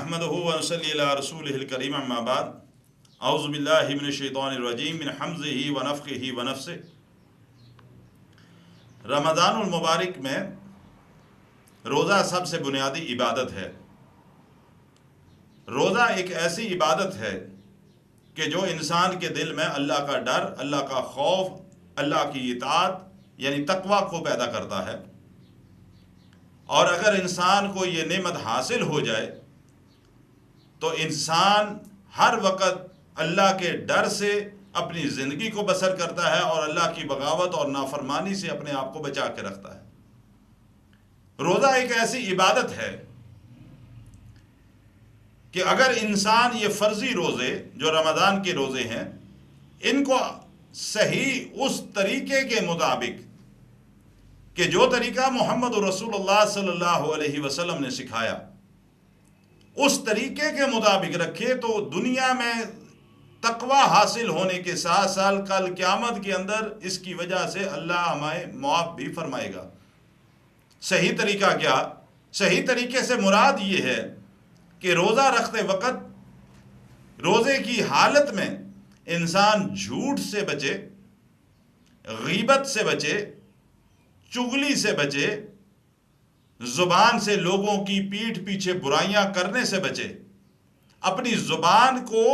नहमदुहु व नसल्ली अला रसूलिहिल करीम अम्मा बाद औज़ु बिल्लाहि मिनश शैतानिर रजीम मिन हम्ज़िही व नफ़्ख़िही व नफ़्सिही। रमज़ानुल मुबारक में रोज़ा सबसे बुनियादी इबादत है। रोज़ा एक ऐसी इबादत है कि जो इंसान के दिल में अल्लाह का डर, अल्लाह का खौफ, अल्लाह की इताअत यानी तक़वा को पैदा करता है। और अगर इंसान को ये नेमत हासिल हो जाए तो इंसान हर वक़्त अल्लाह के डर से अपनी ज़िंदगी को बसर करता है और अल्लाह की बगावत और नाफरमानी से अपने आप को बचा के रखता है। रोज़ा एक ऐसी इबादत है कि अगर इंसान ये फ़र्ज़ी रोज़े जो रमज़ान के रोज़े हैं इनको सही उस तरीके के मुताबिक कि जो तरीका मोहम्मद रसूलुल्लाह सल्लल्लाहु अलैहि वसल्लम ने सिखाया उस तरीके के मुताबिक रखे तो दुनिया में तकवा हासिल होने के साथ साथ कल क़यामत के अंदर इसकी वजह से अल्लाह हमें मुआफ़ भी फरमाएगा। सही तरीका क्या? सही तरीके से मुराद ये है कि रोज़ा रखते वक़्त रोज़े की हालत में इंसान झूठ से बचे, गीबत से बचे, चुगली से बचे, ज़ुबान से लोगों की पीठ पीछे बुराइयां करने से बचे, अपनी ज़ुबान को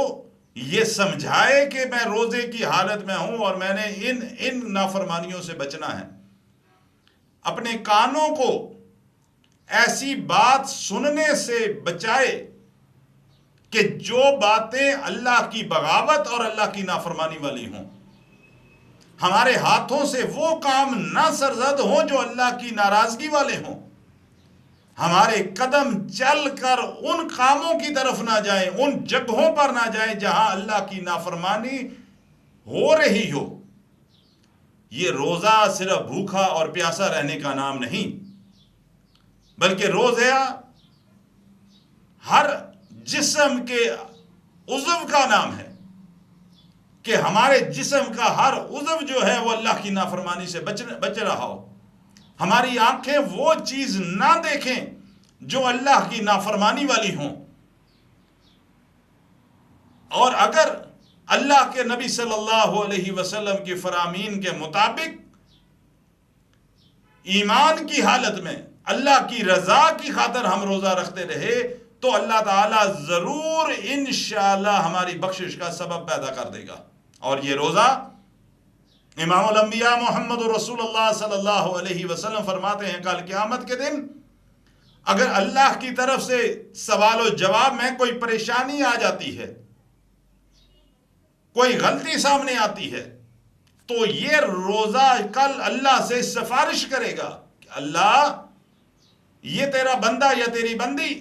ये समझाए कि मैं रोज़े की हालत में हूं और मैंने इन नाफरमानियों से बचना है। अपने कानों को ऐसी बात सुनने से बचाए कि जो बातें अल्लाह की बगावत और अल्लाह की नाफरमानी वाली हों। हमारे हाथों से वो काम ना सरजद हों जो अल्लाह की नाराज़गी वाले हों। हमारे कदम चलकर उन कामों की तरफ ना जाएं, उन जगहों पर ना जाएं जहां अल्लाह की नाफरमानी हो रही हो। ये रोज़ा सिर्फ भूखा और प्यासा रहने का नाम नहीं, बल्कि रोज़ा हर जिस्म के उज़्व का नाम है कि हमारे जिस्म का हर उज़्व जो है वो अल्लाह की नाफरमानी से बच रहा हो। हमारी आंखें वो चीज ना देखें जो अल्लाह की नाफरमानी वाली हों। और अगर अल्लाह के नबी सल्लल्लाहु अलैहि वसल्लम की फरामीन के मुताबिक ईमान की हालत में अल्लाह की रजा की खातिर हम रोजा रखते रहे तो अल्लाह ताला जरूर इंशाअल्लाह हमारी बख्शिश का सबब पैदा कर देगा। और ये रोजा इमामुल अंबिया मोहम्मद रसूलुल्लाह सल्लल्लाहु अलैहि वसल्लम फरमाते हैं कल क़यामत के दिन अगर अल्लाह की तरफ से सवाल और जवाब में कोई परेशानी आ जाती है, कोई गलती सामने आती है, तो ये रोजा कल अल्लाह से सिफारिश करेगा कि अल्लाह ये तेरा बंदा या तेरी बंदी,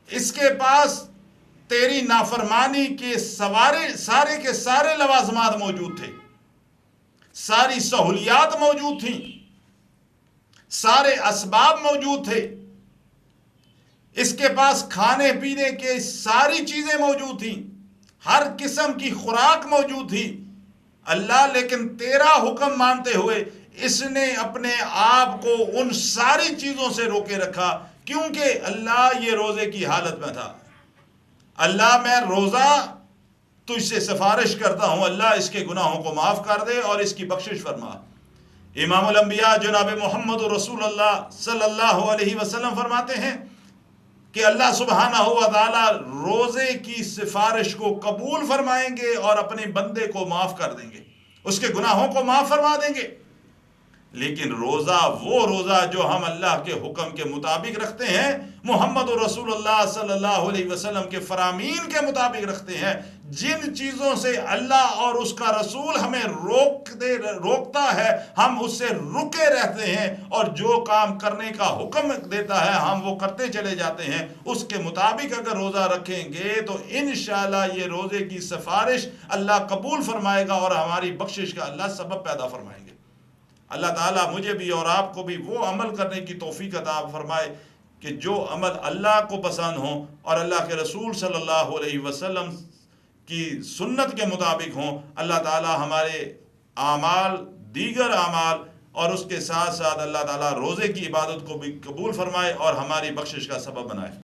इसके पास तेरी नाफरमानी के सारे के सारे लवाजमात मौजूद थे, सारी सहूलियात मौजूद थी, सारे असबाब मौजूद थे, इसके पास खाने पीने के सारी चीजें मौजूद थी, हर किस्म की खुराक मौजूद थी। अल्लाह लेकिन तेरा हुक्म मानते हुए इसने अपने आप को उन सारी चीजों से रोके रखा क्योंकि अल्लाह ये रोजे की हालत में था। अल्लाह मैं रोजा तुझसे सिफारिश करता हूं, अल्लाह इसके गुनाहों को माफ कर दे और इसकी बख्शिश फरमा। इमामुल अंबिया जनाब मोहम्मद रसूलुल्लाह सल्लल्लाहु अलैहि वसल्लम फरमाते हैं कि अल्लाह सुब्हानहू व तआला रोजे की सिफारिश को कबूल फरमाएंगे और अपने बंदे को माफ कर देंगे, उसके गुनाहों को माफ फरमा देंगे। लेकिन रोजा वो रोजा जो हम अल्लाह के हुक्म के मुताबिक रखते हैं, मोहम्मद रसूलुल्लाह सल्लल्लाहु अलैहि वसल्लम के फरामीन के मुताबिक रखते हैं, जिन चीजों से अल्लाह और उसका रसूल हमें रोकता है हम उससे रुके रहते हैं और जो काम करने का हुक्म देता है हम वो करते चले जाते हैं। उसके मुताबिक अगर रोजा रखेंगे तो इंशाअल्लाह ये रोजे की सिफारिश अल्लाह कबूल फरमाएगा और हमारी बख्शिश का अल्लाह सबब पैदा फरमाएंगे। अल्लाह ताला मुझे भी और आपको भी वो अमल करने की तौफीक अता फरमाए कि जो अमल अल्लाह को पसंद हो और अल्लाह के रसूल सल्लल्लाहु अलैहि वसल्लम की सुन्नत के मुताबिक हों। अल्लाह ताला हमारे आमाल, दीगर आमाल और उसके साथ साथ अल्लाह ताला रोज़े की इबादत को भी कबूल फरमाए और हमारी बख्शिश का सबब बनाए।